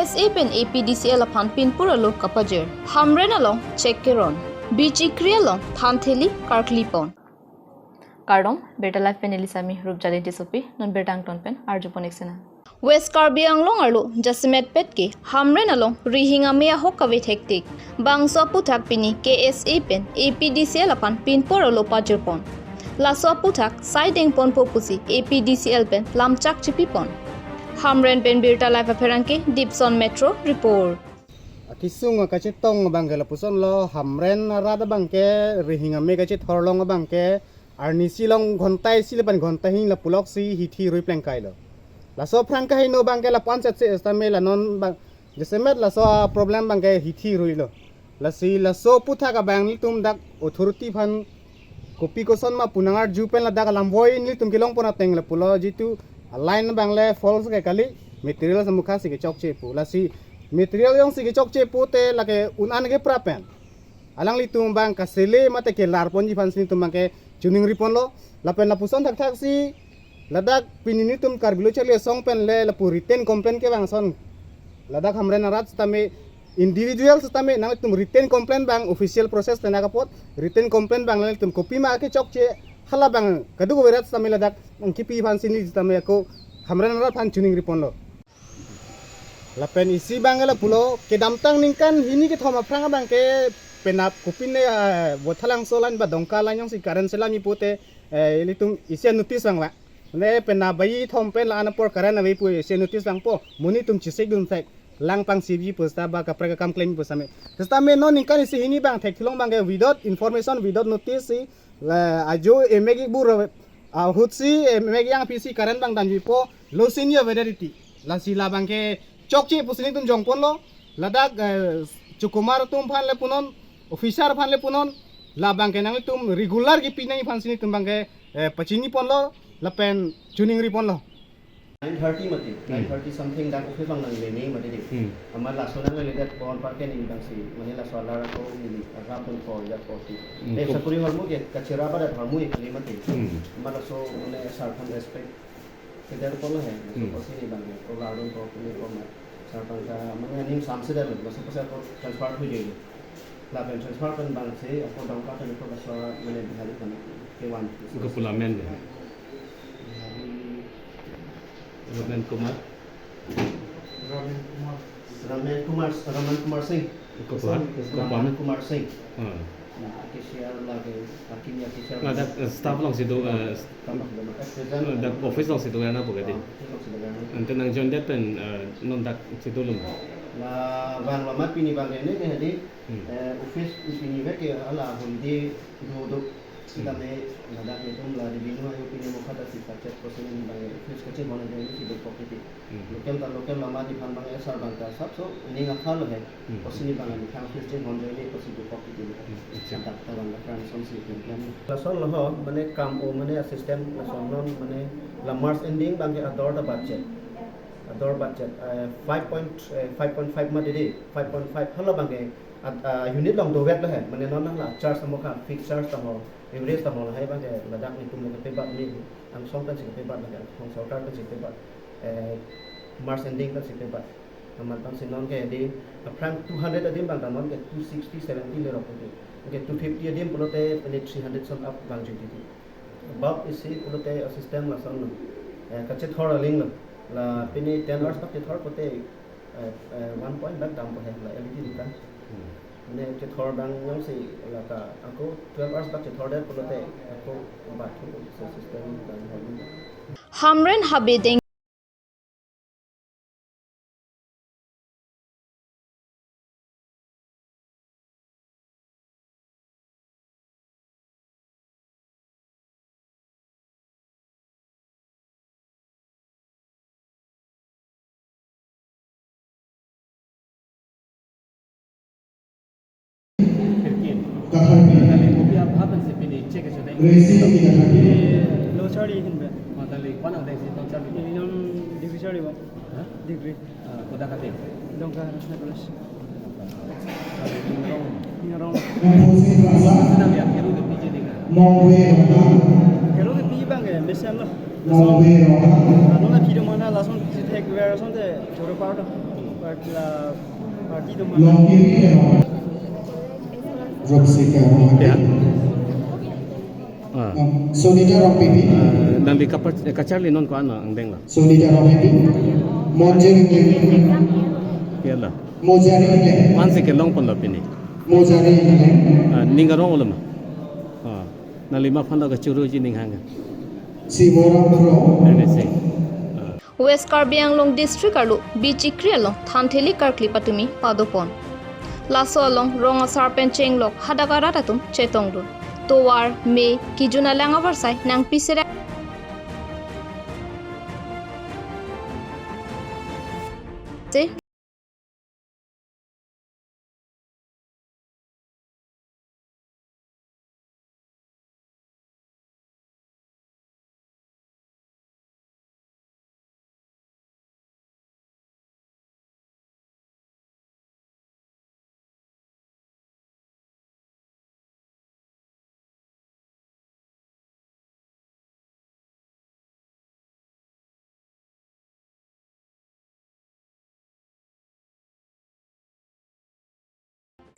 KSA pen APDCL upon pinpur along kapajer. Hamren along checkeron. Bichi krialong thantheli karklipon. Kardong beta life pen elisami rupjali disopi non betang ton pen arjuponexena. West Karbi Anglong arlo Jasimet Petki Hamren along Rihinga Mea Hokavit hektik Bangso putak pini KSA pen APDCL upon pinpur alo pajerpon. Laso putak siding pon popusi APDCL pen lamchak chipipon. Hamren pen birta live appearanke Dipson Metro report. Kisung kacitong bangke lapuson lo Hamren rada bangke Rihinga me kacit horlong bangke arnisi long gontai silepan gontai hin la pulok si hiti rui plengkai lo. La so franka hin no bangke la pancet se estame la non bang jesemet la so problem bangke hiti rui lo. La si la so puta ka bang ni tum dak authority phan kopi koson ma punangar jupen la dak lamboi ni tum kilong pona teng la pulo jitu line bangle falls ke kali material samukha si ke chok che pu la si material yang si ke chok che pu te la ke unan ke prapen alang li tum bang ka sele mate ke lar pon ji fan sin tum bang ke tuning ripon lo la pen la puson tak tak si ladak pinini tum karbilo chali song pen le la pu written complaint ke bang son ladak hamren arat stame individual stame nang tum written complaint bang official process tena kapot written complaint bang le tum copy ma ke chok che hala bang kadu ko berat stame ladak kipi fan sin li stame ko hamren arat fan tuning ripon lo la pen isi bang la pulo ke damtang ningkan hini ke thoma franga bang ke penap kupin ne bothalang solan ba dongka la nyong si karen selami pote litung isi notice bang la ne penap bai thom pen la ana por karen na bai pu isi notice bang po muni tum chisek dum thek lang pang cv posta ba ka preka kam claim posame testa me no ningkan isi hini bang thek thilong bang without information without notice si ajo emegi bur hutsi emegi yang pc karen bang danji po low senior validity la sila bang ke chokchi pusini tum jongpon lo ladak cukumar tum phan le punon officer phan le punon la bang ke nang tum regular ki pinai phan sini tum bang ke pachini pon lo la pen tuning ri pon lo 9:30 mati 9:30 something dak office bang nang le ni mati di amar la sonan le dat pon parke ni bang si mani la solar ko ni agam pun ko ya ko ti sapuri hormu ke kachira ba dat hormu ek ni mati amar la so mane sarfan respect kedar pon lo hai so sini bang ko la don ko ni ko ma sarfan ka mane ning samse dar lo so pasal ko transfer hu je la pen transfer kan bang se ko dong ka kan ko la so mane bihari kan ke wan ke pulamen deh Ramen Kumar Raman Kumar Singh Raman Kumar Singh Akishar lagi akhirnya Akishar ada staff lang situ ada office lang situ na po kadi ante nang John Deppen non dak situ lum la bang lama pini bang ini ke hadi office pini ke ala holiday do kita me ladak itu la dibinu ayo pini mo kata sifat chat person bang office kecil mana jadi situ property lokal lama di pan bang sar bang sab so ini ngakal hai person bang ni kan office je mana jadi situ property tak tahu bang kan sih kan lasol loh mane kam o mane assistant lasol non mane la March ending bang ke ador da budget 5.5 ma dede 5.5 halo bang ke unit long do wet lah mane non la charge samo ka fixed charge tamo average tamo hai bang ke ladak ni tum ke ba ni am song kan sik ba la song sarkar kan sik ba March ending kan sik ba amat bang sinon ke di apran 200 adim bang non ke 260 70 le rok ke 250 adim pulote 300 some up bang jiti bab isi pulote assistant la son kache thora ling la pini 10 hours tak thor pote 1 point bang dam po hai la LED dukan ne che thor bang yang si la ka aku 12 hours tak thor der pulote aku ba thu system bang Hamren habedeng Lochari hinbe matali wan ada si ton sabi yon divisory ba degree udah kate donc rasna kelas ngarong sana biar kero de pije dengar kero ke pi bang mesan la la phi de mana la son tek ver son de choro pa party tu Long kiri Robsika Ya. Sonida Rompipi Dan di kacar linon ko ano ang deng lah. Sonida Rompipi Monjeri Ya lah. Mojari Ile Mansi ke long pon lo pini. Mojari Ile Ningarong ulam. Na lima panda ka churu ji ning hanga. Sibora Pro Ini sih. West Karbi Anglong District alu Bichikri along Thantheli Karkli patumi padopon. Laso along Ronga Sarpen Chenglok Hadagara tatum Chetongdu. Towar me kijuna langa varsai nang pisera se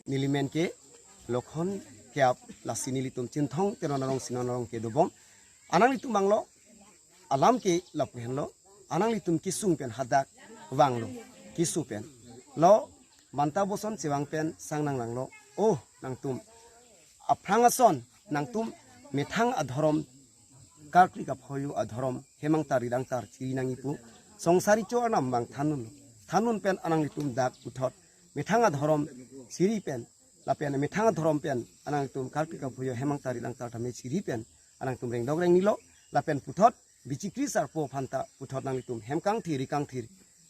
nilimen ke lokhon kiap lasini litum cinthong tenonarong sinonarong ke dobom anang litum banglo alam ke laphen lo anang litum kisung pen hadak wanglo kisu pen lo manta boson siwang pen sangnang langlo oh nangtum aprangason nangtum methang adhorom karkli ka phoyu adhorom hemang tari dang tar chiri nangipu songsari cho anam bang thanun pen anang litum dak uthot methanga dhorom siri pen lapen methanga dhorom pen anang tum karpi ka phuyo hemang tari lang tar thame siri pen anang tum reng dog reng nilo lapen puthot bichikri sarpo phanta puthot nang tum hemkang thiri kang thir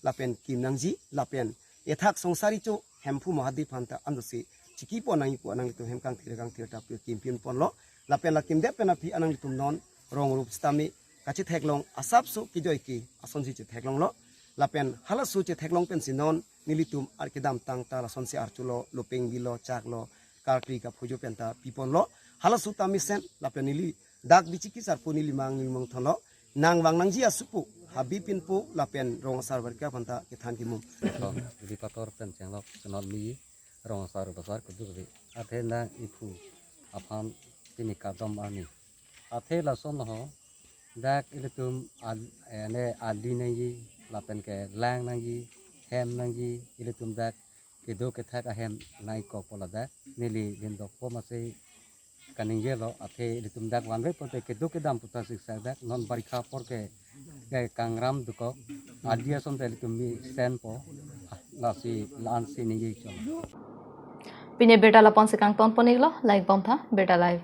lapen kim nangji lapen ethak songsari cho hempu mahadi phanta andosi chiki po nang ipu anang tum hemkang thir ta pu kim pin pon lo lapen la kim de pen api anang tum non rong rup stami kachi theklong asap su kijoi ki asonji che theklong lo lapen hala su che theklong pen sinon nilitum arkidam tang ta la sonsi archulo lopeng bilo chaklo karkri ka phujo penta pipon lo hala su tamisen lapen nili dak bichiki sarpu nili mang nilmong tholo nang wang nangji asupu habi pinpu lapen rong sarbar ka panta kethan ki mum di pator pen chenglok senol mi rong sar basar kudu bi athe na ipu apam tini kadom ani athe la son ho dak ilitum ane ali nayi lapen ke lang nayi hem nangi ilitum dak kedo ke thak ahem nai ko pola dak nili lindok po mase kaning yelo athe ilitum dak wanre pote kedo ke dam puta siksa dak non barikha por ke kangram duko adia son te ilitum mi sen po lasi lan si ni chon pine beta la pon se kang ton poniglo like bom tha beta live